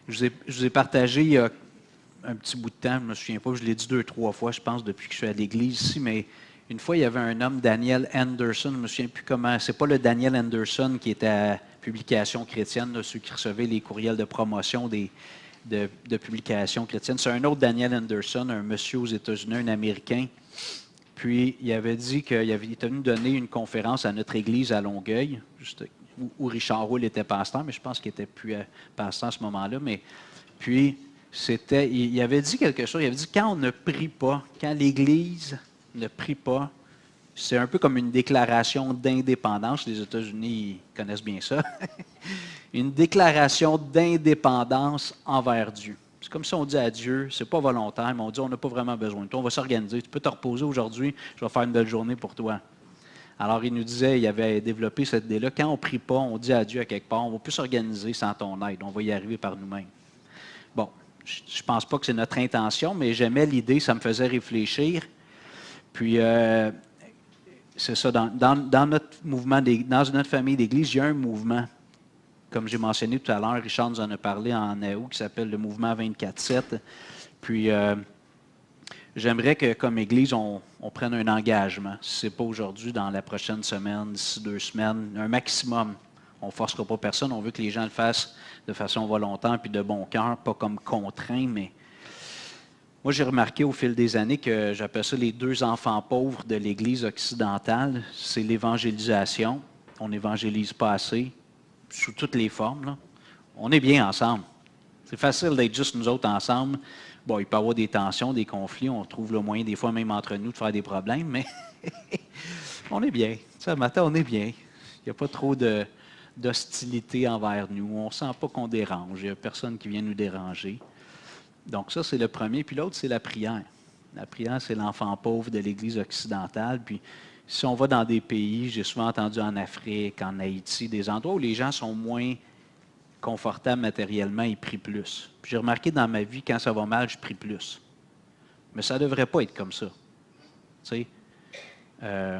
Je vous ai partagé il y a un petit bout de temps, je ne me souviens pas, je l'ai dit 2, 3 fois, je pense, depuis que je suis à l'église ici, mais une fois, il y avait un homme, Daniel Anderson, je ne me souviens plus comment, c'est pas le Daniel Anderson qui était à Publication chrétienne, là, ceux qui recevaient les courriels de promotion de Publication chrétienne. C'est un autre Daniel Anderson, un monsieur aux États-Unis, un Américain. Puis, il avait dit qu'il était venu donner une conférence à notre église à Longueuil, où Richard Roule était pasteur, mais je pense qu'il n'était plus pasteur à ce moment-là. Mais puis, il avait dit quelque chose. Il avait dit, quand on ne prie pas, quand l'Église ne prie pas, c'est un peu comme une déclaration d'indépendance. Les États-Unis connaissent bien ça. Une déclaration d'indépendance envers Dieu. C'est comme si on dit à Dieu, c'est pas volontaire, mais on dit, on n'a pas vraiment besoin de toi. On va s'organiser. Tu peux te reposer aujourd'hui, je vais faire une belle journée pour toi. Alors, il nous disait, il avait développé cette idée-là. Quand on ne prie pas, on dit à Dieu à quelque part, on va plus s'organiser sans ton aide. On va y arriver par nous-mêmes. Bon, je ne pense pas que c'est notre intention, mais j'aimais l'idée, ça me faisait réfléchir. Puis, c'est ça, dans notre mouvement, dans notre famille d'église, il y a un mouvement, comme j'ai mentionné tout à l'heure, Richard nous en a parlé en août, qui s'appelle le mouvement 24/7. Puis, j'aimerais que, comme Église, on prenne un engagement. Si ce n'est pas aujourd'hui, dans la prochaine semaine, d'ici 2 semaines, un maximum. On ne forcera pas personne. On veut que les gens le fassent de façon volontaire puis de bon cœur, pas comme contraint. Mais moi, j'ai remarqué au fil des années que j'appelle ça les 2 enfants pauvres de l'Église occidentale. C'est l'évangélisation. On n'évangélise pas assez, sous toutes les formes, là. On est bien ensemble. C'est facile d'être juste nous autres ensemble. Bon, il peut y avoir des tensions, des conflits. On trouve le moyen, des fois même entre nous, de faire des problèmes, mais on est bien. Ce matin, on est bien. Il n'y a pas trop d'hostilité envers nous. On ne sent pas qu'on dérange. Il n'y a personne qui vient nous déranger. Donc ça, c'est le premier. Puis l'autre, c'est la prière. La prière, c'est l'enfant pauvre de l'Église occidentale. Puis si on va dans des pays, j'ai souvent entendu en Afrique, en Haïti, des endroits où les gens sont moins confortables matériellement, ils prient plus. Puis j'ai remarqué dans ma vie, quand ça va mal, je prie plus. Mais ça ne devrait pas être comme ça. Tu sais,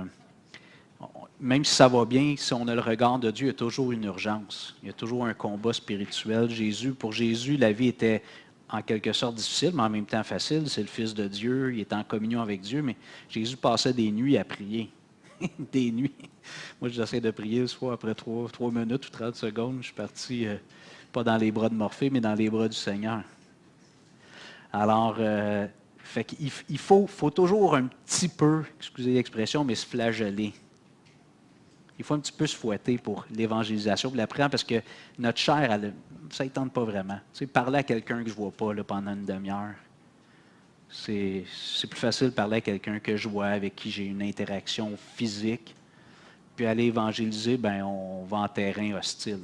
même si ça va bien, si on a le regard de Dieu, il y a toujours une urgence. Il y a toujours un combat spirituel. Pour Jésus, la vie était en quelque sorte difficile, mais en même temps facile. C'est le Fils de Dieu, il est en communion avec Dieu, mais Jésus passait des nuits à prier. Des nuits. Moi, j'essaie de prier, soit après 3 minutes ou 30 secondes, je suis parti, pas dans les bras de Morphée, mais dans les bras du Seigneur. Alors, il faut toujours un petit peu, excusez l'expression, mais se flageller. Il faut un petit peu se fouetter pour l'évangélisation, pour la prière, parce que notre chair, ça ne tente pas vraiment. Tu sais, parler à quelqu'un que je ne vois pas là, pendant une demi-heure, c'est plus facile de parler à quelqu'un que je vois, avec qui j'ai une interaction physique. Puis aller évangéliser, ben on va en terrain hostile.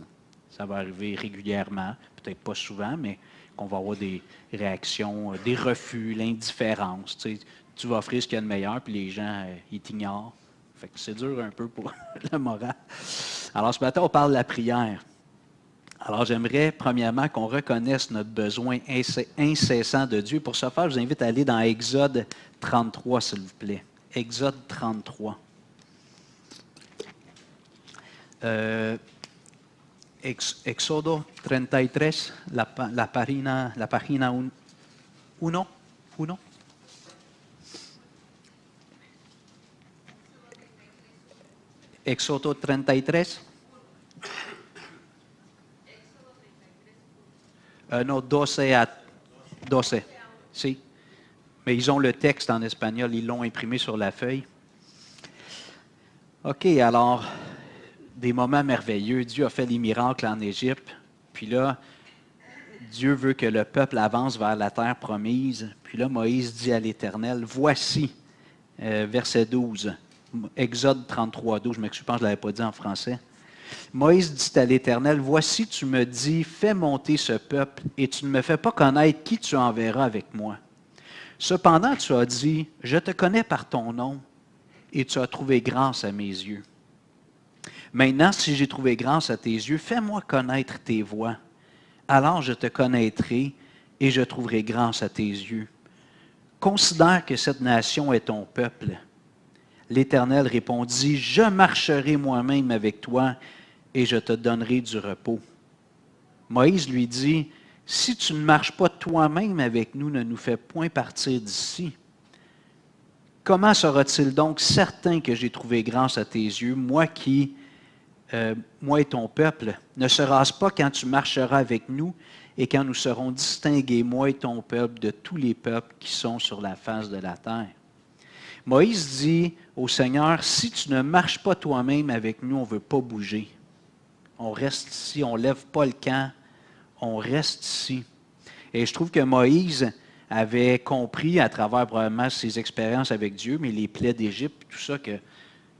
Ça va arriver régulièrement, peut-être pas souvent, mais qu'on va avoir des réactions, des refus, l'indifférence. Tu sais, tu vas offrir ce qu'il y a de meilleur, puis les gens, ils t'ignorent. Fait que c'est dur un peu pour le moral. Alors ce matin, on parle de la prière. Alors j'aimerais, premièrement, qu'on reconnaisse notre besoin incessant de Dieu. Pour ce faire, je vous invite à aller dans Exode 33, s'il vous plaît. Exode 33. Éxodo 33, la página 1. Éxodo 33. Non, 12 à 12. Si. Mais ils ont le texte en espagnol, ils l'ont imprimé sur la feuille. OK, alors, des moments merveilleux. Dieu a fait des miracles en Égypte. Puis là, Dieu veut que le peuple avance vers la terre promise. Puis là, Moïse dit à l'Éternel, voici, verset 12, Exode 33, 12, je m'excuse, je pense que je ne l'avais pas dit en français. Moïse dit à l'Éternel, voici, tu me dis, fais monter ce peuple, et tu ne me fais pas connaître qui tu enverras avec moi. Cependant, tu as dit, je te connais par ton nom, et tu as trouvé grâce à mes yeux. Maintenant, si j'ai trouvé grâce à tes yeux, fais-moi connaître tes voies. Alors je te connaîtrai, et je trouverai grâce à tes yeux. Considère que cette nation est ton peuple. L'Éternel répondit, je marcherai moi-même avec toi, et je te donnerai du repos. Moïse lui dit, si tu ne marches pas toi-même avec nous, ne nous fais point partir d'ici. Comment sera-t-il donc certain que j'ai trouvé grâce à tes yeux, moi et ton peuple? Ne sera-ce pas quand tu marcheras avec nous et quand nous serons distingués, moi et ton peuple, de tous les peuples qui sont sur la face de la terre? Moïse dit au Seigneur, si tu ne marches pas toi-même avec nous, on ne veut pas bouger. On reste ici, on ne lève pas le camp, on reste ici. Et je trouve que Moïse avait compris à travers probablement ses expériences avec Dieu, mais les plaies d'Égypte, tout ça, que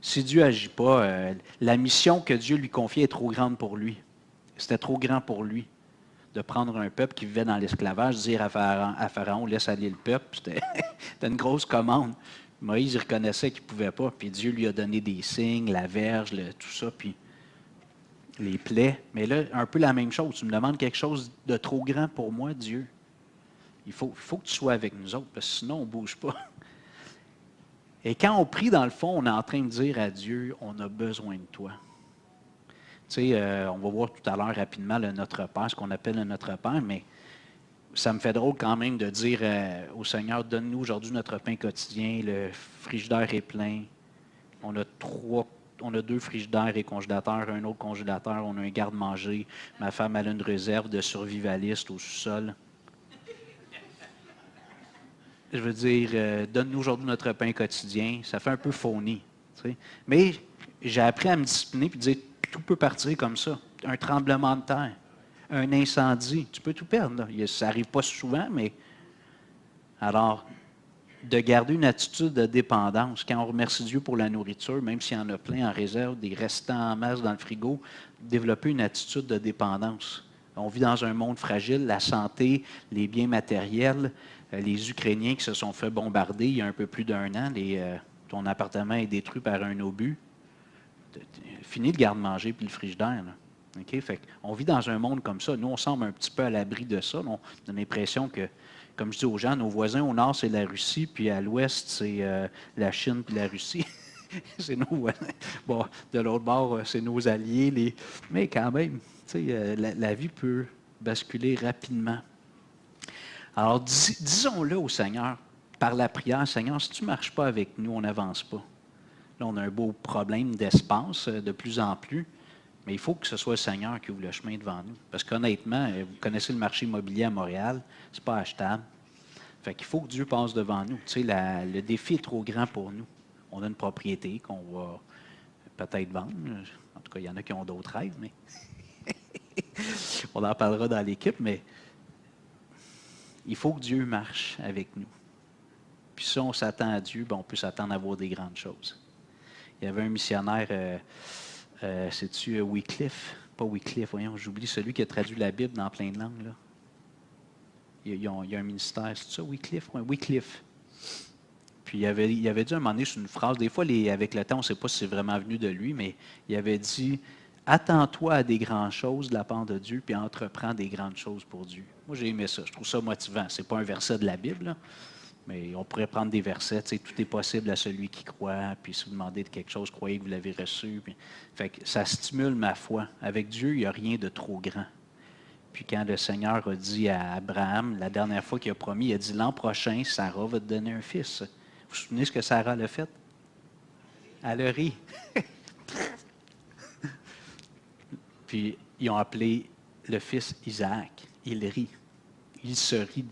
si Dieu n'agit pas, la mission que Dieu lui confiait est trop grande pour lui. C'était trop grand pour lui de prendre un peuple qui vivait dans l'esclavage, dire à Pharaon, laisse aller le peuple. C'était une grosse commande. Moïse, il reconnaissait qu'il ne pouvait pas, puis Dieu lui a donné des signes, la verge, tout ça, puis les plaies. Mais là, un peu la même chose. Tu me demandes quelque chose de trop grand pour moi, Dieu. Il faut que tu sois avec nous autres, parce que sinon, on ne bouge pas. Et quand on prie, dans le fond, on est en train de dire à Dieu, on a besoin de toi. Tu sais, on va voir tout à l'heure rapidement le Notre Père, ce qu'on appelle le Notre Père, mais ça me fait drôle quand même de dire au Seigneur, donne-nous aujourd'hui notre pain quotidien, le frigidaire est plein. On a 2 frigidaires et congélateurs, un autre congélateur, on a un garde-manger. Ma femme a une réserve de survivaliste au sous-sol. Je veux dire, donne-nous aujourd'hui notre pain quotidien. Ça fait un peu phony. Tu sais. Mais j'ai appris à me discipliner et dire, tout peut partir comme ça. Un tremblement de terre, un incendie, tu peux tout perdre. Là. Ça n'arrive pas souvent, mais alors, de garder une attitude de dépendance. Quand on remercie Dieu pour la nourriture, même s'il y en a plein en réserve, des restants en masse dans le frigo, développer une attitude de dépendance. On vit dans un monde fragile, la santé, les biens matériels, les Ukrainiens qui se sont fait bombarder il y a un peu plus d'1 an, ton appartement est détruit par un obus. Fini le garde-manger puis le frigidaire. Là. Okay? Fait on vit dans un monde comme ça. Nous, on semble un petit peu à l'abri de ça. On a l'impression que, comme je dis aux gens, nos voisins au nord, c'est la Russie, puis à l'ouest, c'est la Chine puis la Russie. C'est nos voisins. Bon, de l'autre bord, c'est nos alliés. Mais quand même, la vie peut basculer rapidement. Alors, disons-le au Seigneur, par la prière, Seigneur, si tu ne marches pas avec nous, on n'avance pas. Là, on a un beau problème d'espace de plus en plus, mais il faut que ce soit le Seigneur qui ouvre le chemin devant nous. Parce qu'honnêtement, vous connaissez le marché immobilier à Montréal, c'est pas achetable. Fait qu'il faut que Dieu passe devant nous. Tu sais, le défi est trop grand pour nous. On a une propriété qu'on va peut-être vendre. En tout cas, il y en a qui ont d'autres rêves, mais on en parlera dans l'équipe, mais il faut que Dieu marche avec nous. Puis si on s'attend à Dieu, on peut s'attendre à voir des grandes choses. Il y avait un missionnaire, c'est-tu Wycliffe? Pas Wycliffe, voyons, j'oublie celui qui a traduit la Bible dans plein de langues. Là. Il y a un ministère, c'est ça, Wycliffe? Oui, Wycliffe. Puis il avait dit à un moment donné sur une phrase, des fois, avec le temps, on ne sait pas si c'est vraiment venu de lui, mais il avait dit « Attends-toi à des grandes choses de la part de Dieu, puis entreprends des grandes choses pour Dieu. » Moi, j'ai aimé ça. Je trouve ça motivant. Ce n'est pas un verset de la Bible, là, mais on pourrait prendre des versets. Tu sais, tout est possible à celui qui croit, puis si vous demandez de quelque chose, croyez que vous l'avez reçu. Puis, fait que ça stimule ma foi. Avec Dieu, il n'y a rien de trop grand. Puis quand le Seigneur a dit à Abraham, la dernière fois qu'il a promis, il a dit « L'an prochain, Sarah va te donner un fils. » Vous vous souvenez ce que Sarah l'a fait? Elle a ri. Puis ils ont appelé le fils Isaac. Il rit. Il se rit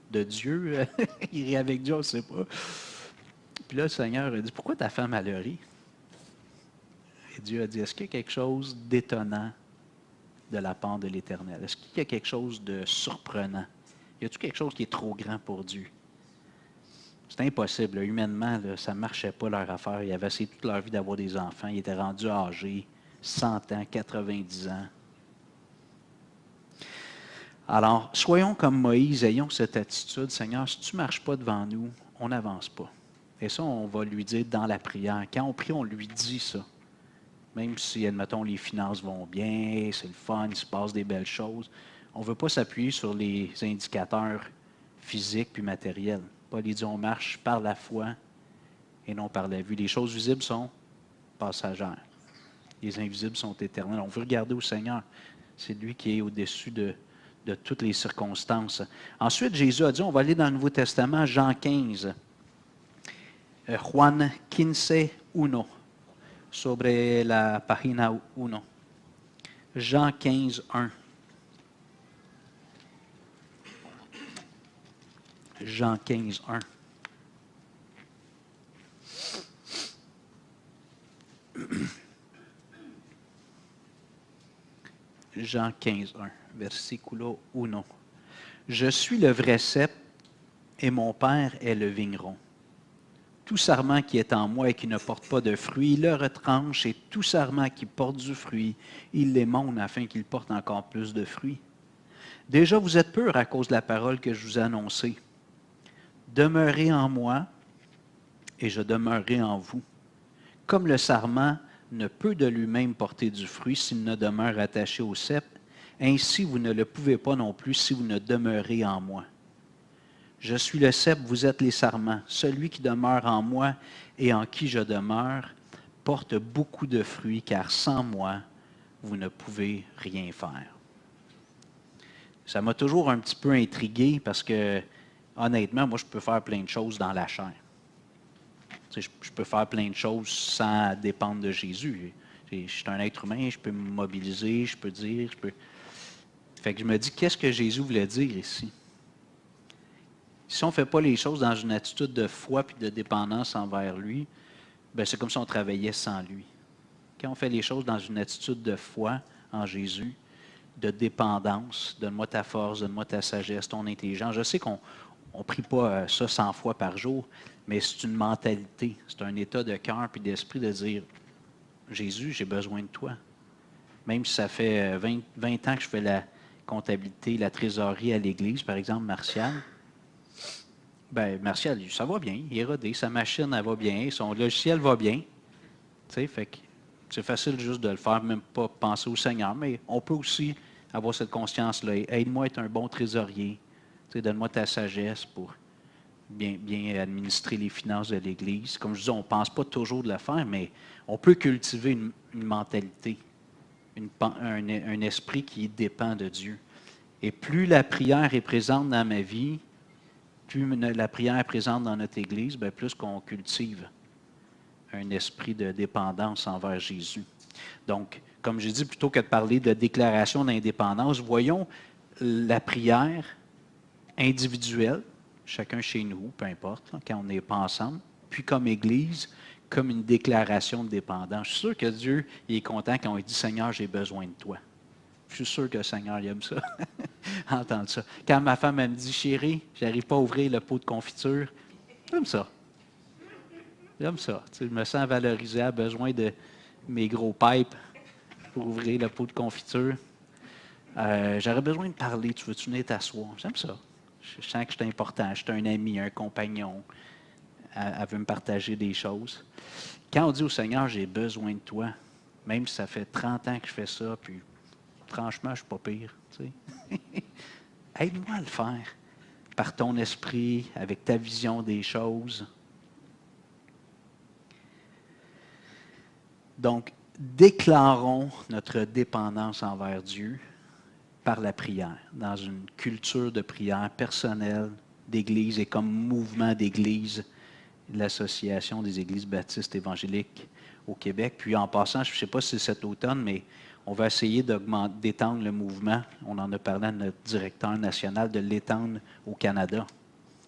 de Dieu. Il rit avec Dieu, on ne sait pas. Puis là, le Seigneur a dit, pourquoi ta femme, elle a ri? Et Dieu a dit, est-ce qu'il y a quelque chose d'étonnant de la part de l'Éternel? Est-ce qu'il y a quelque chose de surprenant? Y a-t-il quelque chose qui est trop grand pour Dieu? C'est impossible. Là. Humainement, là, ça ne marchait pas leur affaire. Ils avaient essayé toute leur vie d'avoir des enfants. Ils étaient rendus âgés, 100 ans, 90 ans. Alors, soyons comme Moïse, ayons cette attitude. Seigneur, si tu ne marches pas devant nous, on n'avance pas. Et ça, on va lui dire dans la prière. Quand on prie, on lui dit ça. Même si, admettons, les finances vont bien, c'est le fun, il se passe des belles choses. On ne veut pas s'appuyer sur les indicateurs physiques puis matériels. Paul dit, on marche par la foi et non par la vue. Les choses visibles sont passagères. Les invisibles sont éternelles. On veut regarder au Seigneur. C'est lui qui est au-dessus de de toutes les circonstances. Ensuite, Jésus a dit, on va aller dans le Nouveau Testament, Jean 15. Juan 15:1, sobre la página 1. Jean 15:1. Jean 15:1. Jean 15:1, versiculo 1. Je suis le vrai cep et mon Père est le vigneron. Tout sarment qui est en moi et qui ne porte pas de fruit, il le retranche, et tout sarment qui porte du fruit, il l'émonde afin qu'il porte encore plus de fruits. Déjà, vous êtes purs à cause de la parole que je vous ai annoncée. Demeurez en moi, et je demeurerai en vous. Comme le sarment ne peut de lui-même porter du fruit s'il ne demeure attaché au cep, ainsi vous ne le pouvez pas non plus si vous ne demeurez en moi. Je suis le cep, vous êtes les sarments. Celui qui demeure en moi et en qui je demeure porte beaucoup de fruits, car sans moi, vous ne pouvez rien faire. Ça m'a toujours un petit peu intrigué parce que, honnêtement, moi, je peux faire plein de choses dans la chair. Tu sais, je peux faire plein de choses sans dépendre de Jésus. Je suis un être humain, je peux me mobiliser, je peux dire, Fait que je me dis, qu'est-ce que Jésus voulait dire ici? Si on ne fait pas les choses dans une attitude de foi et de dépendance envers lui, ben c'est comme si on travaillait sans lui. Quand on fait les choses dans une attitude de foi en Jésus, de dépendance, donne-moi ta force, donne-moi ta sagesse, ton intelligence. Je sais qu'on ne prie pas ça 100 fois par jour, mais c'est une mentalité, c'est un état de cœur et d'esprit de dire, Jésus, j'ai besoin de toi. Même si ça fait 20 ans que je fais la comptabilité, la trésorerie à l'Église, par exemple, Martial, ben, Martial, ça va bien, il est rodé, sa machine, elle va bien, son logiciel va bien. Tu sais, fait que c'est facile juste de le faire, même pas penser au Seigneur, mais on peut aussi avoir cette conscience-là. Aide-moi à être un bon trésorier. Tu sais, donne-moi ta sagesse pour bien administrer les finances de l'Église. Comme je dis, on ne pense pas toujours de le faire, mais on peut cultiver une mentalité, un esprit qui dépend de Dieu. Et plus la prière est présente dans ma vie, plus la prière est présente dans notre Église, bien plus qu'on cultive un esprit de dépendance envers Jésus. Donc, comme j'ai dit, plutôt que de parler de déclaration d'indépendance, voyons la prière individuelle, chacun chez nous, peu importe, quand on n'est pas ensemble, puis comme Église, comme une déclaration de dépendance. Je suis sûr que Dieu il est content quand on dit « Seigneur, j'ai besoin de toi ». Je suis sûr que le Seigneur il aime ça, entendre ça. Quand ma femme elle me dit « Chérie, j'arrive pas à ouvrir le pot de confiture », j'aime ça. J'aime ça. Tu sais, je me sens valorisé, à besoin de mes gros pipes pour ouvrir le pot de confiture. J'aurais besoin de parler. Tu veux-tu venir t'asseoir? J'aime ça. Je sens que je suis important. Je suis un ami, un compagnon. Elle veut me partager des choses. Quand on dit au Seigneur, j'ai besoin de toi, même si ça fait 30 ans que je fais ça, puis franchement, je ne suis pas pire. Tu sais. Aide-moi à le faire par ton esprit, avec ta vision des choses. Donc, déclarons notre dépendance envers Dieu par la prière, dans une culture de prière personnelle d'Église et comme mouvement d'Église, l'Association des Églises baptistes évangéliques au Québec. Puis en passant, je ne sais pas si c'est cet automne, mais on va essayer d'étendre le mouvement. On en a parlé à notre directeur national de l'étendre au Canada.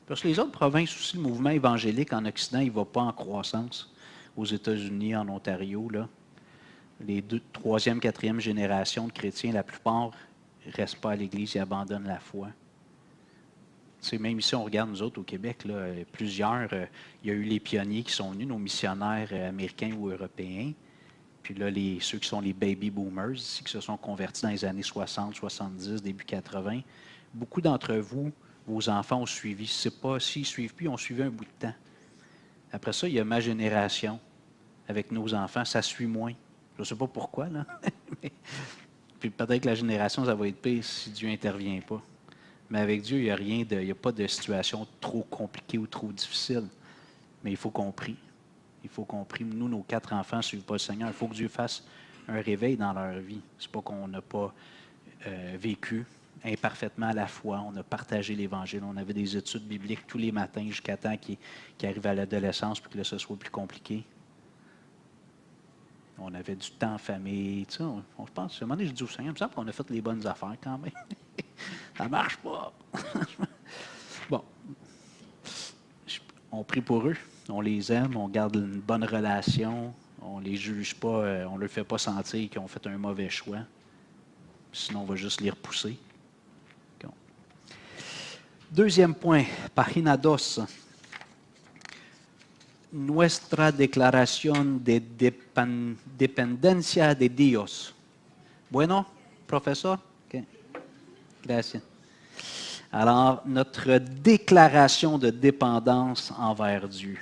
Parce que les autres provinces aussi, le mouvement évangélique en Occident, il ne va pas en croissance. Aux États-Unis, en Ontario, là, les troisième, quatrième génération de chrétiens, la plupart ne restent pas à l'Église et abandonnent la foi. C'est même ici, on regarde nous autres au Québec, là, plusieurs, il y a eu les pionniers qui sont venus, nos missionnaires américains ou européens. Puis là, ceux qui sont les baby boomers ici, qui se sont convertis dans les années 60, 70, début 80. Beaucoup d'entre vous, vos enfants ont suivi. Si c'est pas s'ils ne suivent plus, ils ont suivi un bout de temps. Après ça, il y a ma génération avec nos enfants, ça suit moins. Je ne sais pas pourquoi, là. Puis peut-être que la génération, ça va être pire si Dieu n'intervient pas. Mais avec Dieu, il n'y a pas de situation trop compliquée ou trop difficile. Mais il faut qu'on prie. Il faut qu'on prie. Nous, nos 4 enfants ne suivent pas le Seigneur. Il faut que Dieu fasse un réveil dans leur vie. Ce n'est pas qu'on n'a pas vécu imparfaitement à la foi. On a partagé l'Évangile. On avait des études bibliques tous les matins jusqu'à temps qu'il arrive à l'adolescence puis que là, ce soit plus compliqué. On avait du temps en famille. Tu sais, on pense, à un moment donné, je dis au Seigneur, il me semble qu'on a fait les bonnes affaires quand même. Ça ne marche pas. Bon. On prie pour eux. On les aime. On garde une bonne relation. On ne les juge pas. On ne leur fait pas sentir qu'ils ont fait un mauvais choix. Sinon, on va juste les repousser. Deuxième point, página 2. Nuestra declaración de dependencia de Dios. Bueno, professeur? Okay. Gracias. Alors, notre déclaration de dépendance envers Dieu.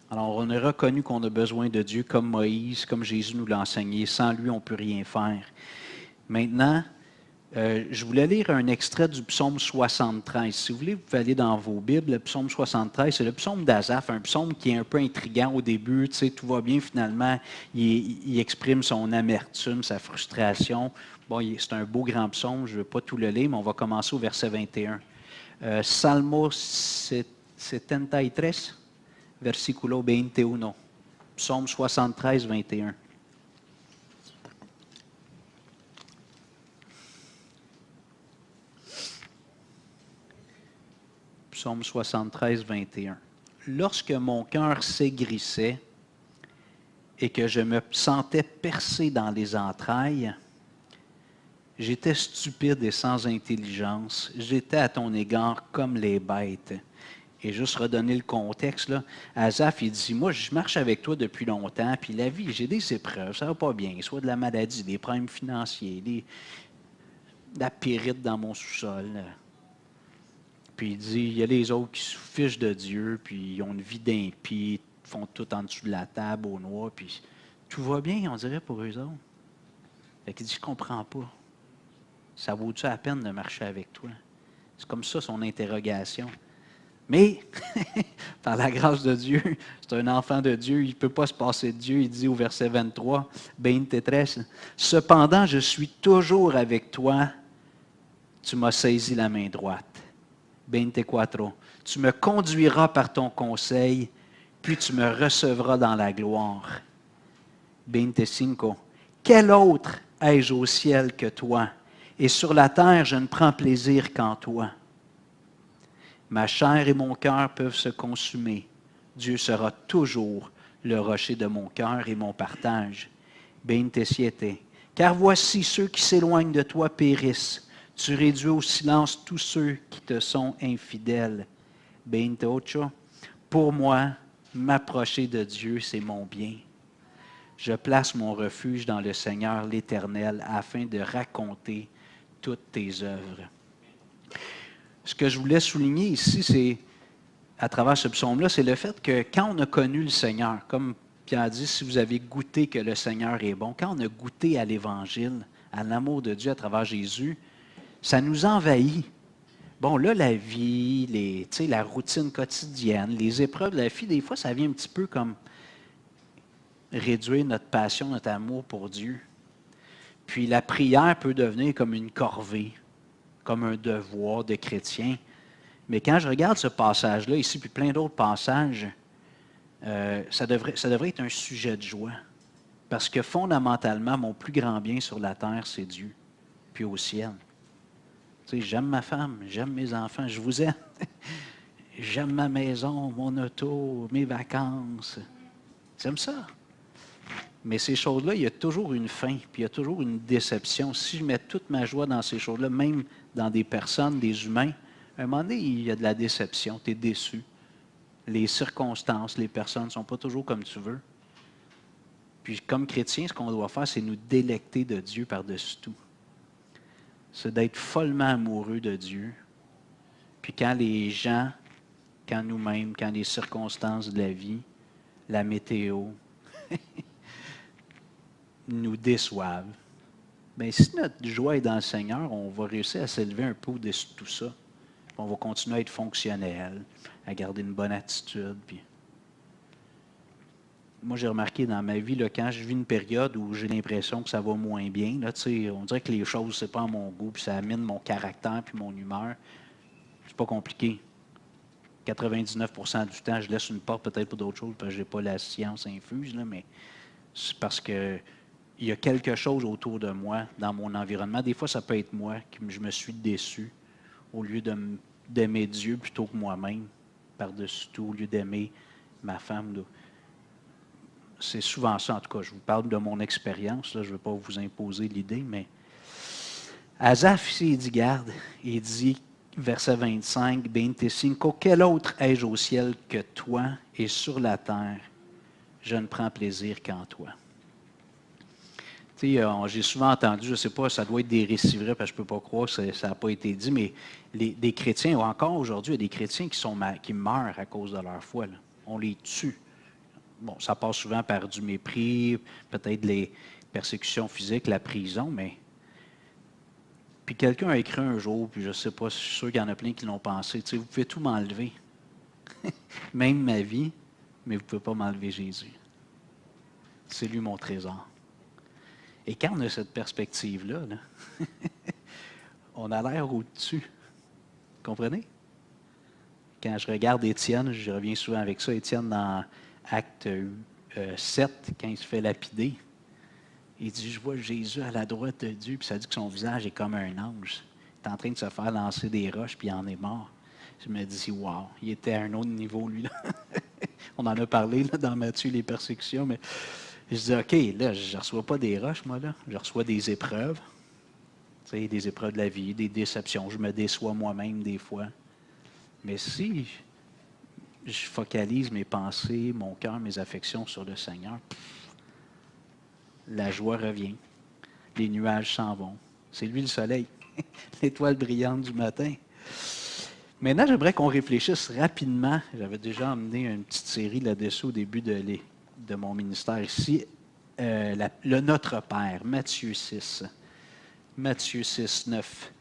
Alors, on a reconnu qu'on a besoin de Dieu comme Moïse, comme Jésus nous l'a enseigné. Sans lui, on ne peut rien faire. Maintenant, je voulais lire un extrait du psaume 73. Si vous voulez, vous pouvez aller dans vos Bibles. Le psaume 73, c'est le psaume d'Asaph, un psaume qui est un peu intriguant au début. Tu sais, tout va bien, finalement, il exprime son amertume, sa frustration. Bon, c'est un beau grand psaume, je ne vais pas tout le lire, mais on va commencer au verset 21. Salmo 73, versículo 21. Psaume 73, 21. Psaume 73, 21. Lorsque mon cœur s'aigrissait et que je me sentais percé dans les entrailles, j'étais stupide et sans intelligence. J'étais à ton égard comme les bêtes. Et juste redonner le contexte, là, Asaph, il dit, moi, je marche avec toi depuis longtemps, puis la vie, j'ai des épreuves, ça ne va pas bien, soit de la maladie, des problèmes financiers, de la périte dans mon sous-sol. Puis il dit, il y a les autres qui se fichent de Dieu, puis ils ont une vie d'impie, font tout en dessous de la table, au noir, puis tout va bien, on dirait, pour eux autres. Fait qu'il dit, je ne comprends pas. Ça vaut-tu la peine de marcher avec toi? C'est comme ça son interrogation. Mais, par la grâce de Dieu, c'est un enfant de Dieu, il ne peut pas se passer de Dieu. Il dit au verset 23, 23, « Cependant, je suis toujours avec toi, tu m'as saisi la main droite. » 24. Tu me conduiras par ton conseil, puis tu me recevras dans la gloire. 25. Quel autre ai-je au ciel que toi? Et sur la terre, je ne prends plaisir qu'en toi. Ma chair et mon cœur peuvent se consumer. Dieu sera toujours le rocher de mon cœur et mon partage. 27. Car voici ceux qui s'éloignent de toi périssent. Tu réduis au silence tous ceux qui te sont infidèles. 28. Pour moi, m'approcher de Dieu, c'est mon bien. Je place mon refuge dans le Seigneur l'Éternel afin de raconter toutes tes œuvres. Ce que je voulais souligner ici, c'est, à travers ce psaume-là, c'est le fait que quand on a connu le Seigneur, comme Pierre a dit, si vous avez goûté que le Seigneur est bon, quand on a goûté à l'Évangile, à l'amour de Dieu à travers Jésus, ça nous envahit. Bon, là, la vie, la routine quotidienne, les épreuves de la vie, des fois, ça vient un petit peu comme réduire notre passion, notre amour pour Dieu. Puis la prière peut devenir comme une corvée, comme un devoir de chrétien. Mais quand je regarde ce passage-là ici, puis plein d'autres passages, ça devrait être un sujet de joie. Parce que fondamentalement, mon plus grand bien sur la terre, c'est Dieu, puis au ciel. Tu sais, j'aime ma femme, j'aime mes enfants, je vous aime. J'aime ma maison, mon auto, mes vacances. J'aime ça. Mais ces choses-là, il y a toujours une fin, puis il y a toujours une déception. Si je mets toute ma joie dans ces choses-là, même dans des personnes, des humains, à un moment donné, il y a de la déception, tu es déçu. Les circonstances, les personnes ne sont pas toujours comme tu veux. Puis comme chrétien, ce qu'on doit faire, c'est nous délecter de Dieu par-dessus tout. C'est d'être follement amoureux de Dieu. Puis quand les gens, quand nous-mêmes, quand les circonstances de la vie, la météo, nous déçoivent, bien, si notre joie est dans le Seigneur, on va réussir à s'élever un peu au-dessus de tout ça. On va continuer à être fonctionnel, à garder une bonne attitude. Puis... moi, j'ai remarqué dans ma vie, là, quand je vis une période où j'ai l'impression que ça va moins bien, là, on dirait que les choses, c'est pas à mon goût, puis ça amène mon caractère puis mon humeur. C'est pas compliqué. 99% du temps, je laisse une porte peut-être pour d'autres choses, parce que je n'ai pas la science infuse, là, mais c'est parce que il y a quelque chose autour de moi, dans mon environnement. Des fois, ça peut être moi, que je me suis déçu, au lieu d'aimer Dieu plutôt que moi-même, par-dessus tout, au lieu d'aimer ma femme. Là. C'est souvent ça, en tout cas. Je vous parle de mon expérience, là, je ne veux pas vous imposer l'idée, mais Asaph, ici, il dit, garde, il dit, verset 25, Bente cinco, quel autre ai-je au ciel que toi, et sur la terre, je ne prends plaisir qu'en toi. J'ai souvent entendu, je ne sais pas, ça doit être des récits vrais, parce que je ne peux pas croire que ça n'a pas été dit, mais des chrétiens, ou encore aujourd'hui, il y a des chrétiens qui meurent à cause de leur foi. Là. On les tue. Bon, ça passe souvent par du mépris, peut-être les persécutions physiques, la prison, mais... Puis quelqu'un a écrit un jour, puis je ne sais pas, je suis sûr qu'il y en a plein qui l'ont pensé, vous pouvez tout m'enlever, même ma vie, mais vous ne pouvez pas m'enlever Jésus. C'est lui mon trésor. Et quand on a cette perspective-là, là, on a l'air au-dessus. Vous comprenez? Quand je regarde Étienne, je reviens souvent avec ça, Étienne dans Acte 7, quand il se fait lapider, il dit, je vois Jésus à la droite de Dieu, puis ça dit que son visage est comme un ange. Il est en train de se faire lancer des roches, puis il en est mort. Je me dis, wow, il était à un autre niveau, lui. Là. On en a parlé là, dans Matthieu, les persécutions, mais je dis, OK, là, je ne reçois pas des roches, moi, là. Je reçois des épreuves. Tu sais, des épreuves de la vie, des déceptions. Je me déçois moi-même des fois. Mais si je focalise mes pensées, mon cœur, mes affections sur le Seigneur, la joie revient. Les nuages s'en vont. C'est lui le soleil, l'étoile brillante du matin. Maintenant, j'aimerais qu'on réfléchisse rapidement. J'avais déjà emmené une petite série là-dessus au début de mon ministère ici. Le Notre Père, Matthieu 6. Matthieu 6, 9.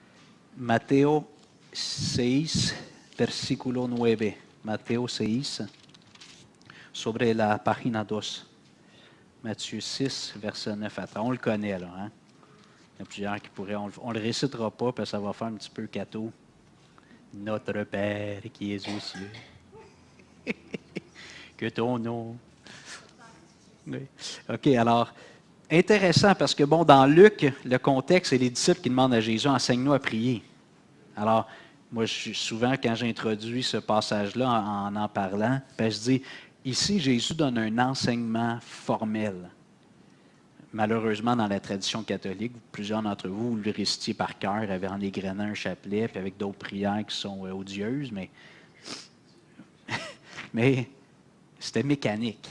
Mateo 6, versículo 9. Mateo 6, sobre la página 2. Matthieu 6, verset 9 à 13. On le connaît, là. Hein? Il y a plusieurs qui pourraient. On ne le récitera pas, parce que ça va faire un petit peu cateau. Notre Père qui es aux cieux. Que ton nom. Oui. OK, alors, intéressant, parce que, bon, dans Luc, le contexte, c'est les disciples qui demandent à Jésus, enseigne-nous à prier. Alors, moi, souvent, quand j'introduis ce passage-là en parlant, ben, je dis, ici, Jésus donne un enseignement formel. Malheureusement, dans la tradition catholique, plusieurs d'entre vous, vous le récitiez par cœur, avec en égrenant un chapelet, puis avec d'autres prières qui sont odieuses, mais c'était mécanique.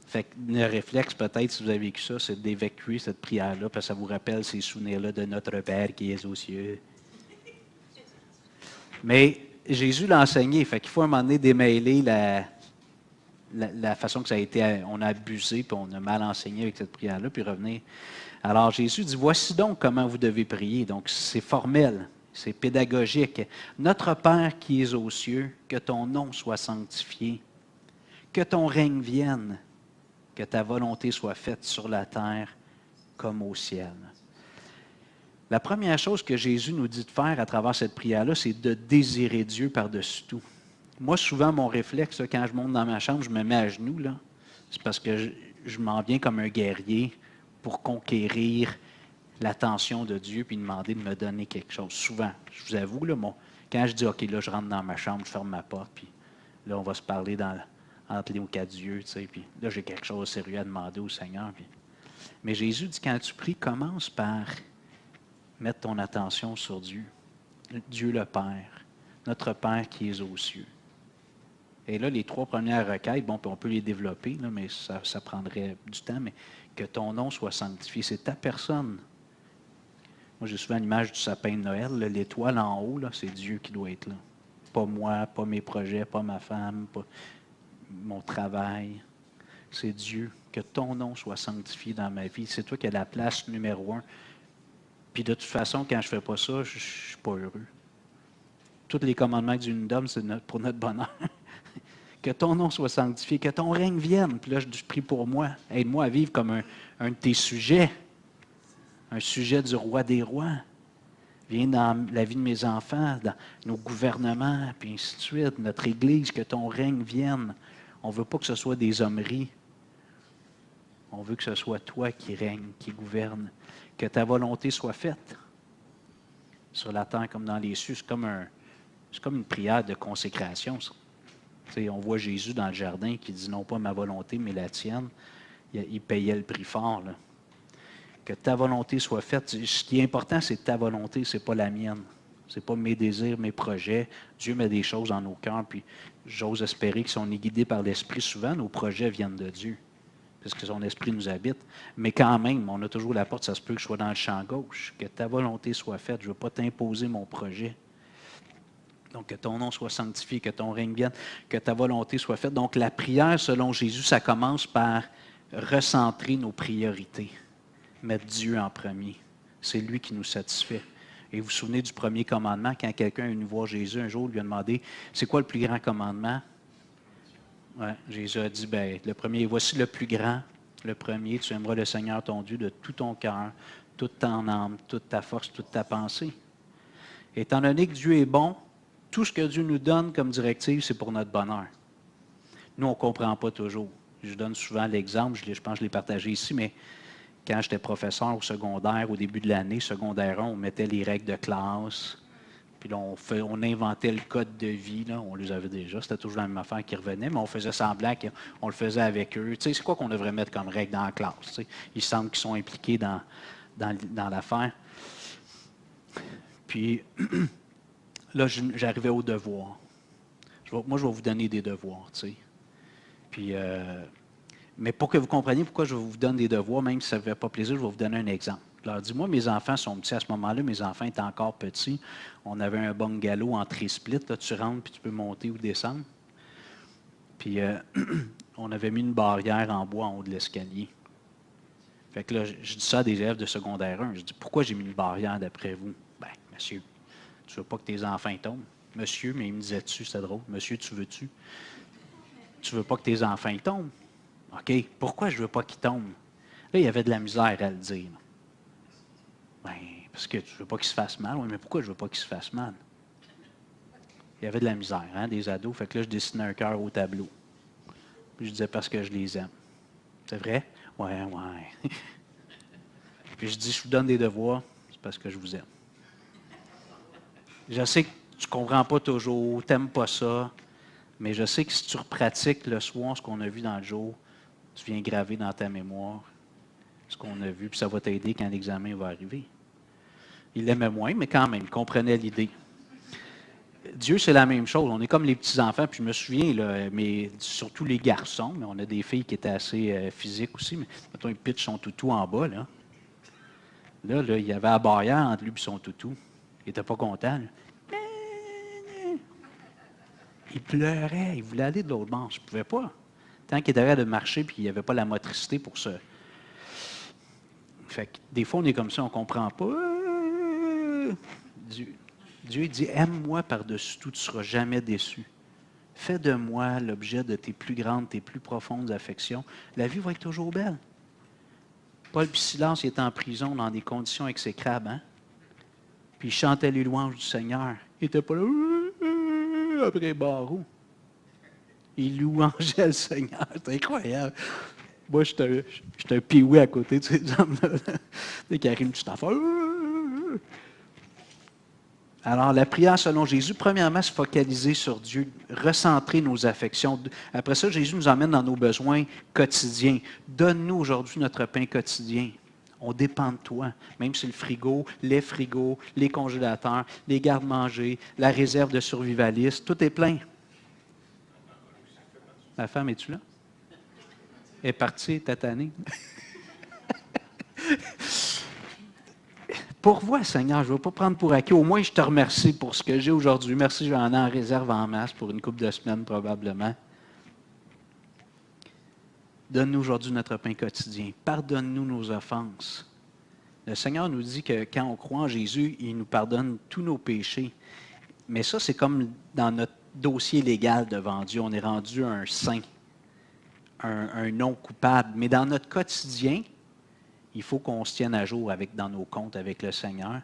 Fait que le réflexe, peut-être, si vous avez vécu ça, c'est d'évacuer cette prière-là, parce que ça vous rappelle ces souvenirs-là de notre Père qui est aux cieux. Mais Jésus l'a enseigné, fait qu'il faut à un moment donné démêler la façon que ça a été, on a abusé, puis on a mal enseigné avec cette prière-là, puis revenir. Alors Jésus dit, voici donc comment vous devez prier. Donc c'est formel, c'est pédagogique. Notre Père qui es aux cieux, que ton nom soit sanctifié, que ton règne vienne, que ta volonté soit faite sur la terre comme au ciel. La première chose que Jésus nous dit de faire à travers cette prière-là, c'est de désirer Dieu par-dessus tout. Moi, souvent, mon réflexe, là, quand je monte dans ma chambre, je me mets à genoux. Là. C'est parce que je m'en viens comme un guerrier pour conquérir l'attention de Dieu puis demander de me donner quelque chose. Souvent, je vous avoue, là, quand je dis, OK, là, je rentre dans ma chambre, je ferme ma porte, puis là, on va se parler entre les aux quatre yeux, tu sais, puis là, j'ai quelque chose de sérieux à demander au Seigneur. Puis... Mais Jésus dit, quand tu pries, commence par mettre ton attention sur Dieu. Dieu le Père, notre Père qui est aux cieux. Et là, les 3 premières requêtes, bon, on peut les développer, là, mais ça prendrait du temps, mais que ton nom soit sanctifié, c'est ta personne. Moi, j'ai souvent l'image du sapin de Noël, là, l'étoile en haut, là, c'est Dieu qui doit être là. Pas moi, pas mes projets, pas ma femme, pas mon travail. C'est Dieu. Que ton nom soit sanctifié dans ma vie. C'est toi qui as la place numéro 1. Puis de toute façon, quand je ne fais pas ça, je ne suis pas heureux. Tous les commandements que Dieu nous donne, c'est pour notre bonheur. que ton nom soit sanctifié, que ton règne vienne. Puis là, je prie pour moi. Aide-moi à vivre comme un de tes sujets, un sujet du roi des rois. Viens dans la vie de mes enfants, dans nos gouvernements, puis ainsi de suite, notre Église, que ton règne vienne. On ne veut pas que ce soit des hommeries. On veut que ce soit toi qui règne, qui gouverne. Que ta volonté soit faite sur la terre comme dans les cieux. C'est comme une prière de consécration. On voit Jésus dans le jardin qui dit non pas ma volonté, mais la tienne. Il payait le prix fort. Là. Que ta volonté soit faite. Ce qui est important, c'est ta volonté, ce n'est pas la mienne. Ce n'est pas mes désirs, mes projets. Dieu met des choses dans nos cœurs, puis j'ose espérer que si on est guidé par l'Esprit, souvent nos projets viennent de Dieu, parce que son Esprit nous habite. Mais quand même, on a toujours la porte, ça se peut que je sois dans le champ gauche. Que ta volonté soit faite. Je ne veux pas t'imposer mon projet. Donc, que ton nom soit sanctifié, que ton règne vienne, que ta volonté soit faite. Donc, la prière, selon Jésus, ça commence par recentrer nos priorités. Mettre Dieu en premier. C'est lui qui nous satisfait. Et vous vous souvenez du premier commandement, quand quelqu'un est venu voir Jésus un jour, lui a demandé, c'est quoi le plus grand commandement? Ouais, Jésus a dit, le premier, voici le plus grand, le premier, tu aimeras le Seigneur ton Dieu de tout ton cœur, toute ton âme, toute ta force, toute ta pensée. Étant donné que Dieu est bon, tout ce que Dieu nous donne comme directive, c'est pour notre bonheur. Nous, on ne comprend pas toujours. Je donne souvent l'exemple, je pense que je l'ai partagé ici, mais quand j'étais professeur au secondaire, au début de l'année, secondaire 1, on mettait les règles de classe, puis là, on inventait le code de vie, là, on les avait déjà, c'était toujours la même affaire qui revenait, mais on faisait semblant qu'on le faisait avec eux. Tu sais, c'est quoi qu'on devrait mettre comme règle dans la classe? Tu sais? Ils semblent qu'ils sont impliqués dans l'affaire. Puis, là, j'arrivais au devoir. Moi, je vais vous donner des devoirs, tu sais. Puis, mais pour que vous compreniez pourquoi je vous donne des devoirs, même si ça ne fait pas plaisir, je vais vous donner un exemple. Alors, dis-moi, mes enfants sont petits à ce moment-là, mes enfants étaient encore petits. On avait un bungalow en tri-split, là, tu rentres puis tu peux monter ou descendre. Puis, on avait mis une barrière en bois en haut de l'escalier. Fait que là, je dis ça à des élèves de secondaire 1. Je dis, pourquoi j'ai mis une barrière d'après vous? Bien, monsieur, tu ne veux pas que tes enfants tombent? Monsieur, mais il me disait-tu, c'était drôle. Monsieur, tu veux-tu? Tu ne veux pas que tes enfants tombent? OK, pourquoi je ne veux pas qu'ils tombent? Là, il y avait de la misère à le dire. Bien, parce que tu ne veux pas qu'ils se fassent mal. Oui, mais pourquoi je ne veux pas qu'ils se fassent mal? Il y avait de la misère, hein, des ados. Fait que là, je dessinais un cœur au tableau. Puis je disais parce que je les aime. C'est vrai? Ouais. Puis je dis, je vous donne des devoirs, c'est parce que je vous aime. Je sais que tu ne comprends pas toujours, tu n'aimes pas ça, mais je sais que si tu repratiques le soir ce qu'on a vu dans le jour, tu viens graver dans ta mémoire ce qu'on a vu, puis ça va t'aider quand l'examen va arriver. Il l'aimait moins, mais quand même, il comprenait l'idée. Dieu, c'est la même chose. On est comme les petits-enfants, puis je me souviens, là, mais surtout les garçons, mais on a des filles qui étaient assez physiques aussi, mais mettons, ils pitchent son toutou en bas, là. Là, il y avait la barrière entre lui et son toutou. Il n'était pas content. Là. Il pleurait, il voulait aller de l'autre bord. Je ne pouvais pas. Tant qu'il était arrêté de marcher, puis il n'y avait pas la motricité pour ça. Fait que des fois, on est comme ça, on ne comprend pas. Dieu dit, aime-moi par-dessus tout, tu ne seras jamais déçu. Fais de moi l'objet de tes plus grandes, tes plus profondes affections. La vie va être toujours belle. Paul puis Silas, il était en prison dans des conditions exécrables. Hein? Puis il chantait les louanges du Seigneur. Il n'était pas là après les barreaux. Il louangeait le Seigneur. C'est incroyable. Moi, j'étais un pioué à côté de ces hommes-là. Dès qu'il arrive une petite affaire. Alors, la prière selon Jésus, premièrement, se focaliser sur Dieu, recentrer nos affections. Après ça, Jésus nous emmène dans nos besoins quotidiens. Donne-nous aujourd'hui notre pain quotidien. On dépend de toi. Même si les frigos, les congélateurs, les garde-manger, la réserve de survivalistes, tout est plein. Ma femme, es-tu là? Elle est partie, tatanée. Pourvois, Seigneur, je ne veux pas prendre pour acquis. Au moins, je te remercie pour ce que j'ai aujourd'hui. Merci, j'en ai en réserve en masse pour une couple de semaines probablement. Donne-nous aujourd'hui notre pain quotidien. Pardonne-nous nos offenses. Le Seigneur nous dit que quand on croit en Jésus, il nous pardonne tous nos péchés. Mais ça, c'est comme dans notre dossier légal devant Dieu. On est rendu un saint, un non coupable. Mais dans notre quotidien, il faut qu'on se tienne à jour dans nos comptes avec le Seigneur,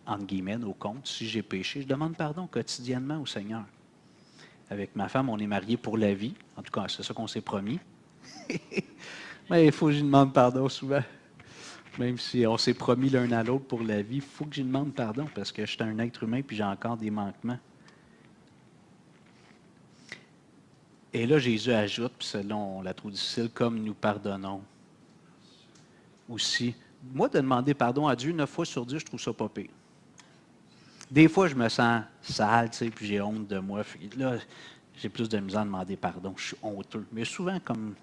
entre guillemets, nos comptes. Si j'ai péché, je demande pardon quotidiennement au Seigneur. Avec ma femme, on est mariés pour la vie. En tout cas, c'est ça qu'on s'est promis. Mais il faut que je demande pardon souvent. Même si on s'est promis l'un à l'autre pour la vie, il faut que je demande pardon parce que je suis un être humain et j'ai encore des manquements. Et là, Jésus ajoute, puis celle-là, on la trouve difficile, comme nous pardonnons aussi. Moi, de demander pardon à Dieu 9 fois sur 10, je trouve ça pas pire. Des fois, je me sens sale, tu sais, puis j'ai honte de moi. Là, j'ai plus de misère à demander pardon. Je suis honteux. Mais souvent, comme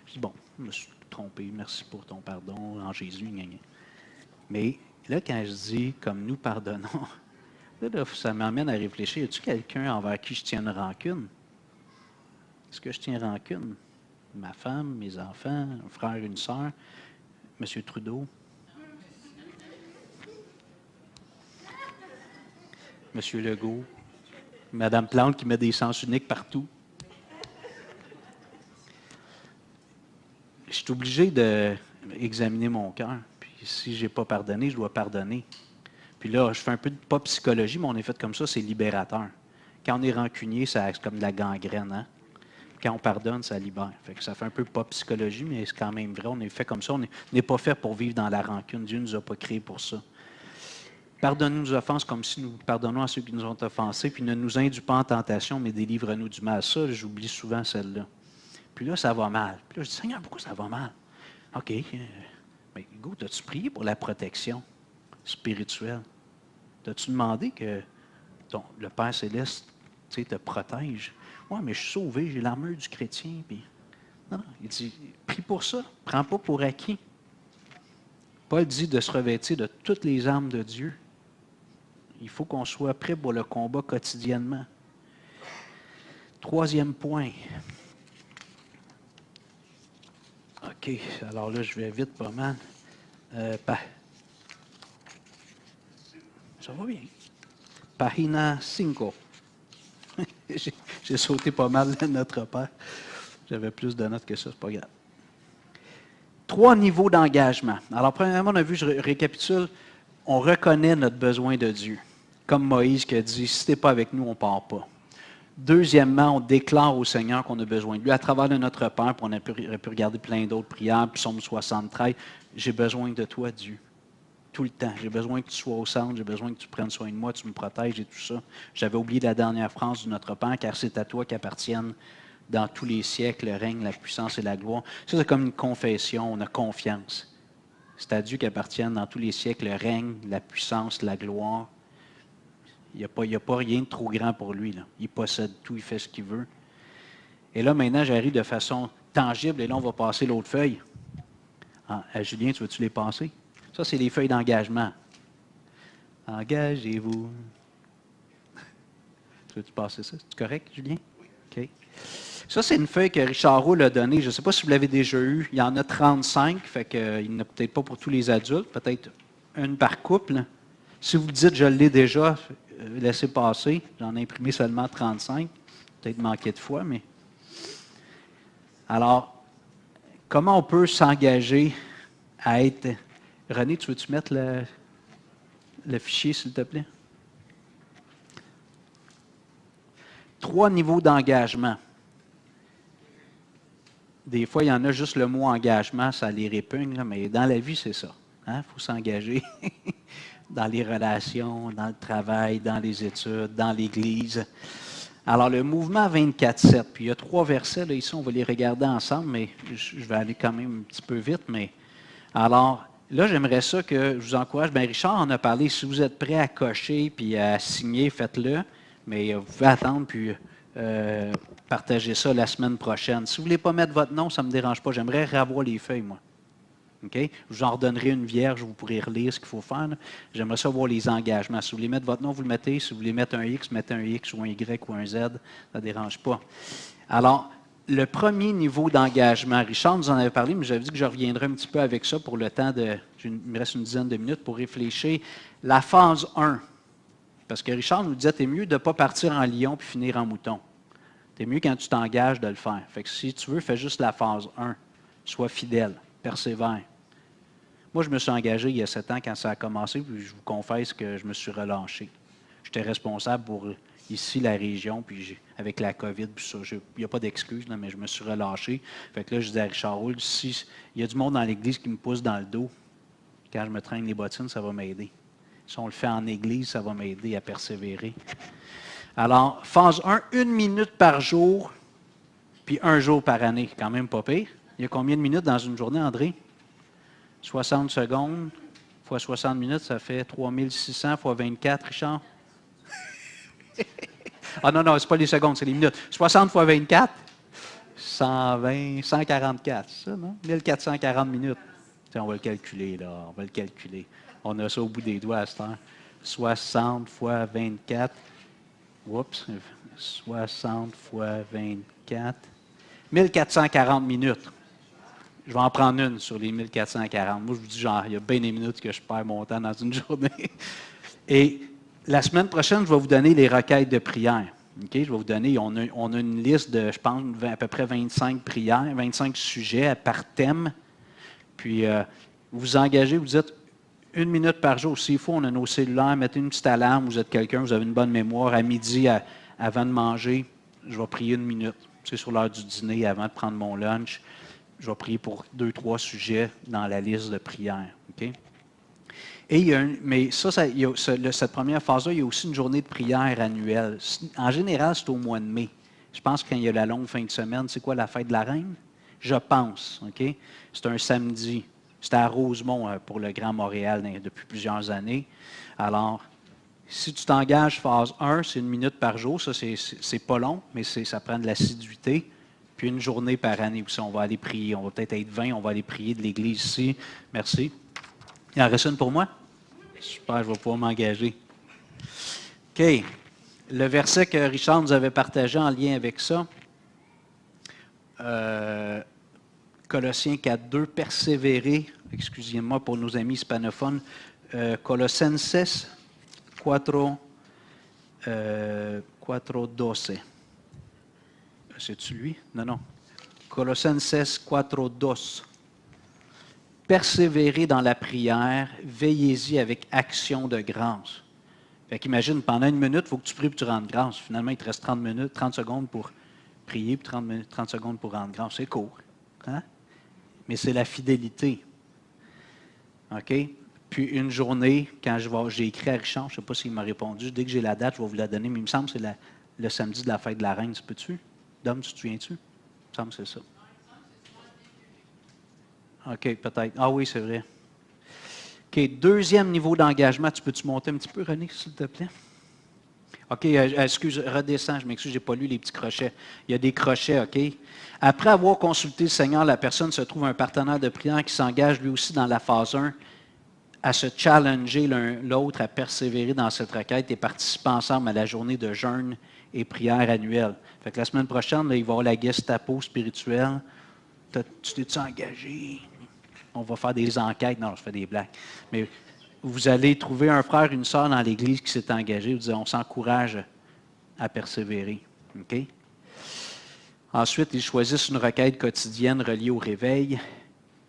je dis, bon, je me suis trompé, merci pour ton pardon en Jésus. Gna, gna. Mais là, quand je dis comme nous pardonnons, là, ça m'amène à réfléchir. Y a-t-il quelqu'un envers qui je tiens une rancune? Est-ce que je tiens rancune? Ma femme, mes enfants, un frère, une sœur, M. Trudeau, M. Legault, Mme Plante qui met des sens uniques partout. Je suis obligé d'examiner mon cœur. Puis si je n'ai pas pardonné, je dois pardonner. Puis là, je fais un peu de pas psychologie, mais on est fait comme ça, c'est libérateur. Quand on est rancunier, c'est comme de la gangrène. Hein? Quand on pardonne, ça libère. Fait que ça fait un peu pas psychologie, mais c'est quand même vrai. On est fait comme ça. On n'est pas fait pour vivre dans la rancune. Dieu ne nous a pas créés pour ça. Pardonne-nous nos offenses comme si nous pardonnons à ceux qui nous ont offensés, puis ne nous induis pas en tentation, mais délivre-nous du mal. Ça, j'oublie souvent celle-là. Puis là, ça va mal. Puis là, je dis, Seigneur, pourquoi ça va mal? OK. Mais Hugo, as-tu prié pour la protection spirituelle? T'as-tu demandé que le Père Céleste te protège? Oui, mais je suis sauvé, j'ai l'armure du chrétien. Puis... Non, il dit, prie pour ça, prends pas pour acquis. Paul dit de se revêtir de toutes les armes de Dieu. Il faut qu'on soit prêt pour le combat quotidiennement. Troisième point. OK, alors là, je vais vite pas mal. Ça va bien. Pagina 5. J'ai sauté pas mal notre Père. J'avais plus de notes que ça, c'est pas grave. 3 niveaux d'engagement. Alors, premièrement, on a vu, je récapitule, on reconnaît notre besoin de Dieu. Comme Moïse qui a dit, si tu n'es pas avec nous, on ne part pas. Deuxièmement, on déclare au Seigneur qu'on a besoin de lui. À travers de notre Père, puis on aurait pu regarder plein d'autres prières, Psaume 73, j'ai besoin de toi, Dieu. Tout le temps. J'ai besoin que tu sois au centre, j'ai besoin que tu prennes soin de moi, tu me protèges et tout ça. J'avais oublié la dernière phrase de notre Père, car c'est à toi qu'appartiennent dans tous les siècles le règne, la puissance et la gloire. Ça, c'est comme une confession, on a confiance. C'est à Dieu qu'appartiennent dans tous les siècles le règne, la puissance, la gloire. Il n'y a pas rien de trop grand pour lui. Là. Il possède tout, il fait ce qu'il veut. Et là, maintenant, j'arrive de façon tangible, et là, on va passer l'autre feuille. Julien, tu veux-tu les passer? Ça, c'est les feuilles d'engagement. Engagez-vous. Tu veux-tu passer ça? C'est correct, Julien? Oui. OK. Ça, c'est une feuille que Richard Roule a donnée. Je ne sais pas si vous l'avez déjà eue. Il y en a 35, fait qu'il n'y en a peut-être pas pour tous les adultes, peut-être une par couple. Si vous dites « je l'ai déjà », laissez passer. J'en ai imprimé seulement 35. Peut-être manqué de fois, mais... Alors, comment on peut s'engager à être... René, tu veux-tu mettre le fichier, s'il te plaît? 3 niveaux d'engagement. Des fois, il y en a juste le mot engagement, ça les répugne, là, mais dans la vie, c'est ça. Il faut s'engager dans les relations, dans le travail, dans les études, dans l'Église. Alors, le mouvement 24/7, puis il y a 3 versets, là, ici, on va les regarder ensemble, mais je vais aller quand même un petit peu vite. Mais alors, là, j'aimerais ça que je vous encourage. Bien, Richard en a parlé. Si vous êtes prêts à cocher puis à signer, faites-le. Mais vous pouvez attendre puis partager ça la semaine prochaine. Si vous ne voulez pas mettre votre nom, ça ne me dérange pas. J'aimerais revoir les feuilles, moi. Okay? Je vous en redonnerai une vierge, vous pourrez relire ce qu'il faut faire. Là. J'aimerais ça voir les engagements. Si vous voulez mettre votre nom, vous le mettez. Si vous voulez mettre un X, mettez un X ou un Y ou un Z. Ça ne dérange pas. Alors, le premier niveau d'engagement, Richard nous en avait parlé, mais j'avais dit que je reviendrai un petit peu avec ça pour le temps de... Il me reste une dizaine de minutes pour réfléchir. La phase 1, Parce que Richard nous disait, t'es mieux de ne pas partir en lion puis finir en mouton. T'es mieux quand tu t'engages de le faire. Fait que si tu veux, fais juste la phase 1. Sois fidèle, persévère. Moi, je me suis engagé il y a 7 ans quand ça a commencé, puis je vous confesse que je me suis relâché. J'étais responsable pour ici la région, puis avec la COVID, puis ça, il n'y a pas d'excuse, mais je me suis relâché. Fait que là, je disais à Richard Roule, si il y a du monde dans l'Église qui me pousse dans le dos, quand je me traîne les bottines, ça va m'aider. Si on le fait en Église, ça va m'aider à persévérer. Alors, phase 1, 1 minute par jour, puis 1 jour par année. Quand même pas pire. Il y a combien de minutes dans une journée, André? 60 secondes fois 60 minutes, ça fait 3600 fois 24, Richard? Ah non, ce n'est pas les secondes, c'est les minutes. 60 fois 24, 120, 144, c'est ça, non? 1440 minutes. Tiens, on va le calculer, là. On va le calculer. On a ça au bout des doigts à cette heure. 60 fois 24. Oups. 60 fois 24. 1440 minutes. Je vais en prendre une sur les 1440. Moi, je vous dis, genre, il y a bien des minutes que je perds mon temps dans une journée. Et la semaine prochaine, je vais vous donner les requêtes de prière. Okay? Je vais vous donner, on a une liste de, je pense, à peu près 25 prières, 25 sujets par thème. Puis, vous vous engagez, vous dites 1 minute par jour. S'il faut, on a nos cellulaires, mettez une petite alarme, vous êtes quelqu'un, vous avez une bonne mémoire. À midi, avant de manger, je vais prier 1 minute. C'est sur l'heure du dîner, avant de prendre mon lunch. Je vais prier pour 2-3 sujets dans la liste de prières. Okay? Et mais cette première phase-là, il y a aussi une journée de prière annuelle. En général, c'est au mois de mai. Je pense que quand il y a la longue fin de semaine, c'est quoi la fête de la Reine? Je pense. Okay? C'est un samedi. C'était à Rosemont pour le Grand Montréal depuis plusieurs années. Alors, si tu t'engages phase 1, c'est 1 minute par jour. Ça, c'est pas long, mais ça prend de l'assiduité. Puis 1 journée par année aussi, on va aller prier. On va peut-être être 20, on va aller prier de l'Église ici. Merci. Il en reste une pour moi? Super, je vais pouvoir m'engager. OK. Le verset que Richard nous avait partagé en lien avec ça, Colossiens 4.2, persévérer, excusez-moi pour nos amis hispanophones, Colossenses 4.12. C'est-tu lui? Non. Colossenses 4.2. Persévérez dans la prière, veillez-y avec action de grâce. Fait qu'imagine, pendant 1 minute, il faut que tu pries et tu rendes grâce. Finalement, il te reste 30 secondes pour prier, puis 30 secondes pour rendre grâce. C'est court. Hein? Mais c'est la fidélité. OK? Puis 1 journée, quand j'ai écrit à Richard, je ne sais pas s'il m'a répondu, dès que j'ai la date, je vais vous la donner, mais il me semble que c'est le samedi de la fête de la Reine. Peux-tu? Dom, tu te souviens-tu? Il me semble que c'est ça. OK, peut-être. Ah oui, c'est vrai. OK, 2e niveau d'engagement. Tu peux-tu monter un petit peu, René, s'il te plaît? OK, excuse, redescends, je m'excuse, je n'ai pas lu les petits crochets. Il y a des crochets, OK? Après avoir consulté le Seigneur, la personne se trouve un partenaire de prière qui s'engage lui aussi dans la phase 1 à se challenger l'un l'autre, à persévérer dans cette requête et participer ensemble à la journée de jeûne et prière annuelle. Fait que la semaine prochaine, là, il va y avoir la Gestapo spirituelle. Tu t'es-tu engagé? On va faire des enquêtes. Non, je fais des blagues. Mais vous allez trouver un frère, une sœur dans l'Église qui s'est engagé. Vous dites, on s'encourage à persévérer. OK? Ensuite, ils choisissent une requête quotidienne reliée au réveil.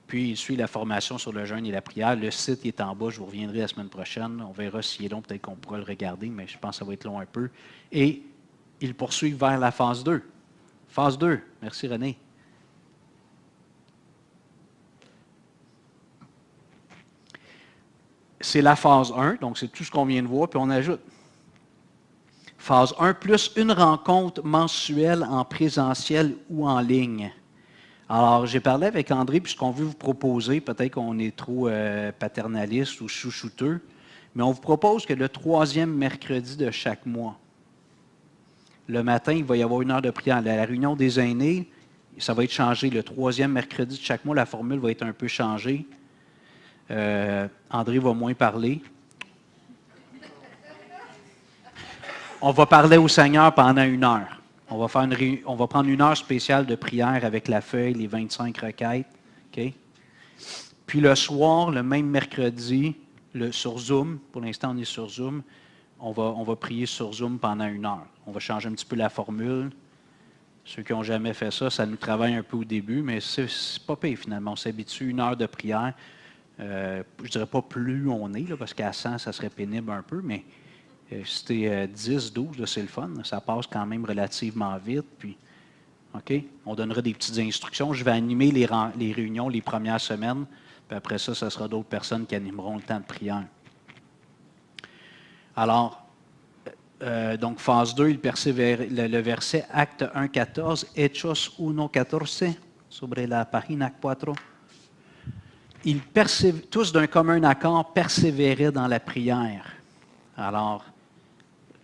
Puis, il suit la formation sur le jeûne et la prière. Le site est en bas. Je vous reviendrai la semaine prochaine. On verra s'il est long. Peut-être qu'on pourra le regarder, mais je pense que ça va être long un peu. Et ils poursuivent vers la phase 2. Phase 2. Merci, René. C'est la phase 1, donc c'est tout ce qu'on vient de voir, puis on ajoute. Phase 1, plus une rencontre mensuelle en présentiel ou en ligne. Alors, j'ai parlé avec André, puis ce qu'on veut vous proposer, peut-être qu'on est trop paternaliste ou chouchouteux, mais on vous propose que le 3e mercredi de chaque mois, le matin, il va y avoir 1 heure de prière. La réunion des aînés, ça va être changé. Le 3e mercredi de chaque mois, la formule va être un peu changée. André va moins parler. On va parler au Seigneur pendant 1 heure. On va prendre 1 heure spéciale de prière avec la feuille, les 25 requêtes. Okay? Puis le soir, le même mercredi, sur Zoom, pour l'instant on est sur Zoom, on va prier sur Zoom pendant 1 heure. On va changer un petit peu la formule. Ceux qui n'ont jamais fait ça, ça nous travaille un peu au début, mais c'est pas pire finalement. On s'habitue 1 heure de prière. Je ne dirais pas plus on est, là, parce qu'à 100, ça serait pénible un peu, mais si tu 10, 12, là, c'est le fun. Ça passe quand même relativement vite. Puis, OK, on donnera des petites instructions. Je vais animer les réunions les premières semaines, puis après ça, ce sera d'autres personnes qui animeront le temps de prière. Alors, donc, phase 2, il persévère, le verset Acte 1, 14, Hechos 1, 14, sobre la página 4. Ils tous d'un commun accord persévéraient dans la prière. Alors,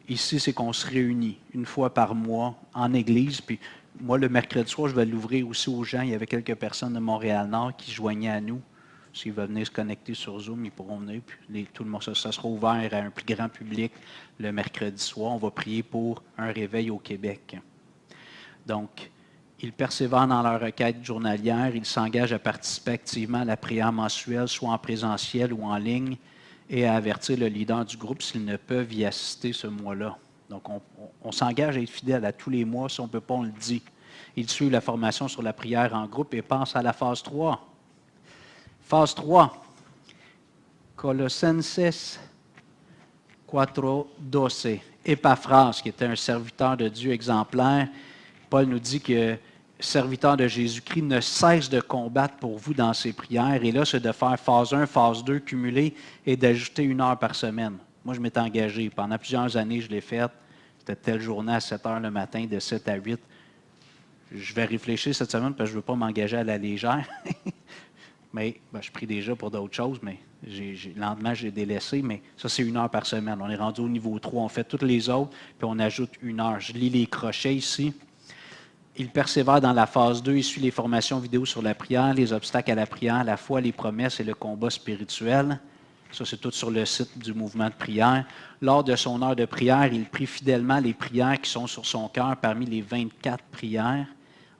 ici, c'est qu'on se réunit 1 fois par mois en église. Puis, moi, le mercredi soir, je vais l'ouvrir aussi aux gens. Il y avait quelques personnes de Montréal-Nord qui joignaient à nous. S'ils veulent venir se connecter sur Zoom, ils pourront venir. Puis tout le monde, ça sera ouvert à un plus grand public le mercredi soir. On va prier pour un réveil au Québec. Donc, ils persévèrent dans leur requête journalière. Ils s'engagent à participer activement à la prière mensuelle, soit en présentiel ou en ligne, et à avertir le leader du groupe s'ils ne peuvent y assister ce mois-là. Donc, on s'engage à être fidèle à tous les mois. Si on ne peut pas, on le dit. Ils suivent la formation sur la prière en groupe et passent à la phase 3. Phase 3, Colossenses 4:12. Épaphras, qui était un serviteur de Dieu exemplaire, Paul nous dit que serviteur de Jésus-Christ ne cesse de combattre pour vous dans ses prières. Et là, c'est de faire phase 1, phase 2 cumulée et d'ajouter 1 heure par semaine. Moi, je m'étais engagé. Pendant plusieurs années, je l'ai fait. C'était telle journée à 7 heures le matin, de 7 à 8. Je vais réfléchir cette semaine parce que je ne veux pas m'engager à la légère. Mais je prie déjà pour d'autres choses, mais lentement, j'ai délaissé. Mais ça, c'est 1 heure par semaine. On est rendu au niveau 3. On fait toutes les autres, puis on ajoute 1 heure. Je lis les crochets ici. Il persévère dans la phase 2. Il suit les formations vidéo sur la prière, les obstacles à la prière, la foi, les promesses et le combat spirituel. Ça, c'est tout sur le site du mouvement de prière. Lors de son heure de prière, il prie fidèlement les prières qui sont sur son cœur parmi les 24 prières,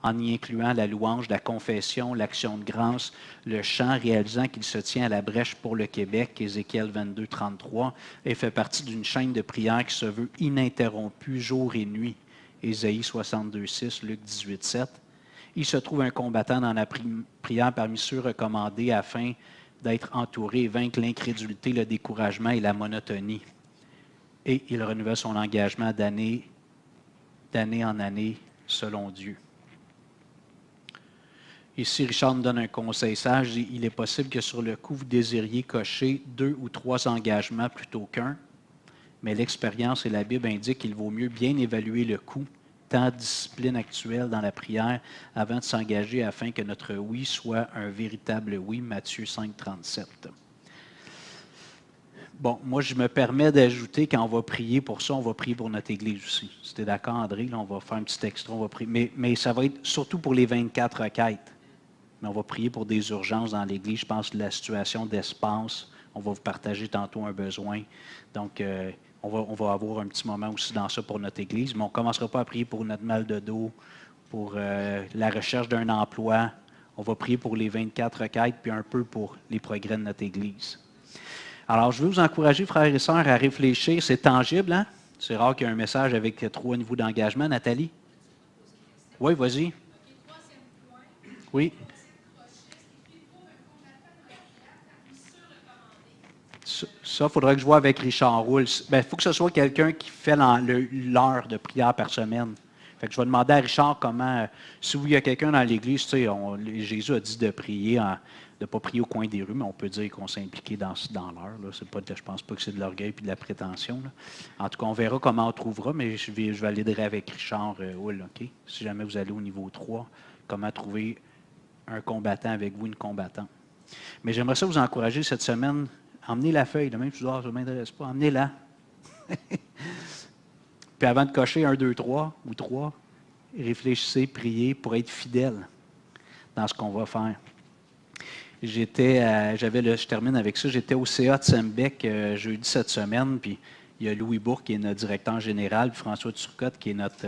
en y incluant la louange, la confession, l'action de grâce, le chant, réalisant qu'il se tient à la brèche pour le Québec, Ézéchiel 22, 33, et fait partie d'une chaîne de prières qui se veut ininterrompue jour et nuit, Ésaïe 62, 6, Luc 18, 7. Il se trouve un combattant dans la prière parmi ceux recommandés afin d'être entouré et vaincre l'incrédulité, le découragement et la monotonie. Et il renouvelle son engagement d'année en année selon Dieu. Ici, Richard nous donne un conseil sage. Il est possible que sur le coup, vous désiriez cocher 2 ou 3 engagements plutôt qu'un, mais l'expérience et la Bible indiquent qu'il vaut mieux bien évaluer le coût, temps, discipline actuelle dans la prière, avant de s'engager afin que notre oui soit un véritable oui. Matthieu 5, 37. Bon, moi, je me permets d'ajouter, quand on va prier pour ça, on va prier pour notre Église aussi. Si tu es d'accord, André, là, on va faire un petit extra, on va prier. Mais ça va être surtout pour les 24 requêtes. Mais on va prier pour des urgences dans l'Église. Je pense que la situation d'espace, on va vous partager tantôt un besoin. Donc, on va avoir un petit moment aussi dans ça pour notre Église. Mais on ne commencera pas à prier pour notre mal de dos, pour la recherche d'un emploi. On va prier pour les 24 requêtes, puis un peu pour les progrès de notre Église. Alors, je veux vous encourager, frères et sœurs, à réfléchir. C'est tangible, hein? C'est rare qu'il y ait un message avec 3 niveaux d'engagement. Nathalie? Oui, vas-y. Oui. Ça, il faudrait que je vois avec Richard Roule. Il faut que ce soit quelqu'un qui fait l'heure de prière par semaine. Fait que je vais demander à Richard comment, si il y a quelqu'un dans l'Église, Jésus a dit de prier, de ne pas prier au coin des rues, mais on peut dire qu'on s'est impliqué dans l'heure. Je ne pense pas que c'est de l'orgueil et de la prétention. Là. En tout cas, on verra comment on trouvera, mais je validerai avec Richard Roule, OK? Si jamais vous allez au niveau 3, comment trouver un combattant avec vous, une combattante. Mais j'aimerais ça vous encourager cette semaine. Emmenez la feuille, même si tu dis, ça ne m'intéresse pas, emmenez-la. Puis avant de cocher 1, 2, 3 ou 3, réfléchissez, priez pour être fidèle dans ce qu'on va faire. Je termine avec ça, j'étais au CA de Sembec jeudi cette semaine, puis il y a Louis Bourque qui est notre directeur général, puis François Turcotte qui est notre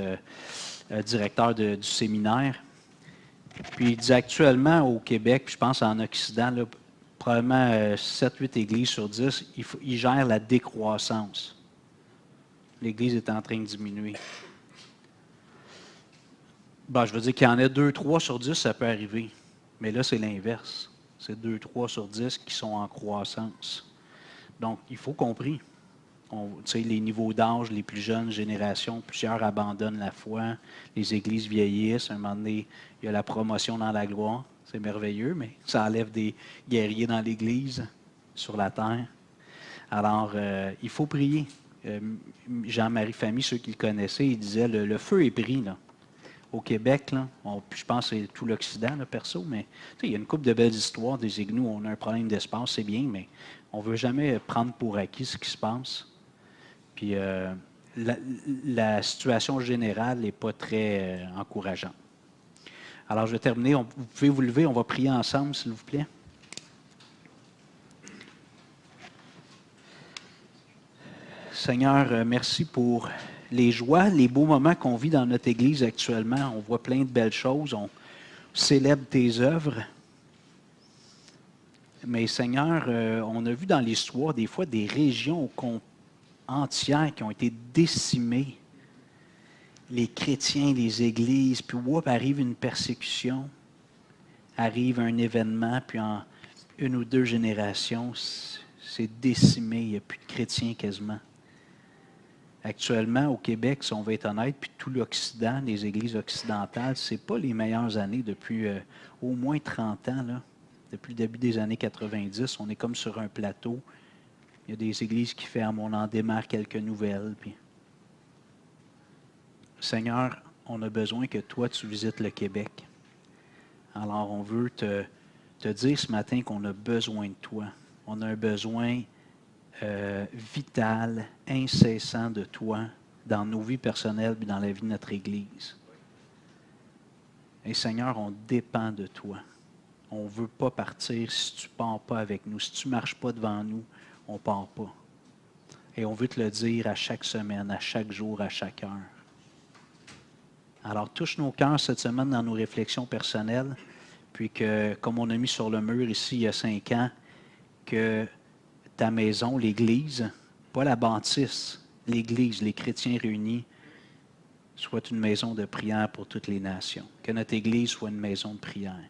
directeur du séminaire. Puis il dit actuellement au Québec, puis je pense en Occident, là, probablement 7-8 églises sur 10, ils gèrent la décroissance. l'Église est en train de diminuer. Je veux dire qu'il y en a 2, 3 sur 10, ça peut arriver. Mais là, c'est l'inverse. C'est 2, 3 sur 10 qui sont en croissance. Donc, il faut compris. Les niveaux d'âge, les plus jeunes générations, plusieurs abandonnent la foi, les églises vieillissent, à un moment donné, il y a la promotion dans la gloire, c'est merveilleux, mais ça enlève des guerriers dans l'Église, sur la terre. Alors, il faut prier. Jean-Marie Famille, ceux qui le connaissaient, il disait, le feu est pris, là. Au Québec, là, je pense que c'est tout l'Occident, là, perso, mais il y a une couple de belles histoires des égouts, on a un problème d'espace, c'est bien, mais on ne veut jamais prendre pour acquis ce qui se passe. Puis la situation générale n'est pas très encourageante. Alors, je vais terminer. Vous pouvez vous lever, on va prier ensemble, s'il vous plaît. Seigneur, merci pour les joies, les beaux moments qu'on vit dans notre Église actuellement. On voit plein de belles choses, on célèbre tes œuvres. Mais Seigneur, on a vu dans l'histoire des fois des régions entières qui ont été décimées. Les chrétiens, les églises, puis arrive une persécution, arrive un événement, puis en une ou deux générations, c'est décimé, il n'y a plus de chrétiens quasiment. Actuellement, au Québec, si on veut être honnête, puis tout l'Occident, les églises occidentales, ce n'est pas les meilleures années depuis au moins 30 ans, là. Depuis le début des années 90, on est comme sur un plateau. Il y a des églises qui ferment, on en démarre quelques nouvelles. Puis... Seigneur, on a besoin que toi, tu visites le Québec. Alors, on veut te dire ce matin qu'on a besoin de toi. On a un besoin vital, incessant de toi dans nos vies personnelles et dans la vie de notre Église. Et Seigneur, on dépend de toi. On ne veut pas partir si tu ne pars pas avec nous. Si tu ne marches pas devant nous, on ne part pas. Et on veut te le dire à chaque semaine, à chaque jour, à chaque heure. Alors, touche nos cœurs cette semaine dans nos réflexions personnelles, puis que, comme on a mis sur le mur ici il y a 5 ans, que ta maison, l'Église, pas la bâtisse, l'Église, les chrétiens réunis, soit une maison de prière pour toutes les nations. Que notre Église soit une maison de prière.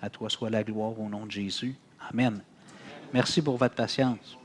À toi soit la gloire au nom de Jésus. Amen. Merci pour votre patience.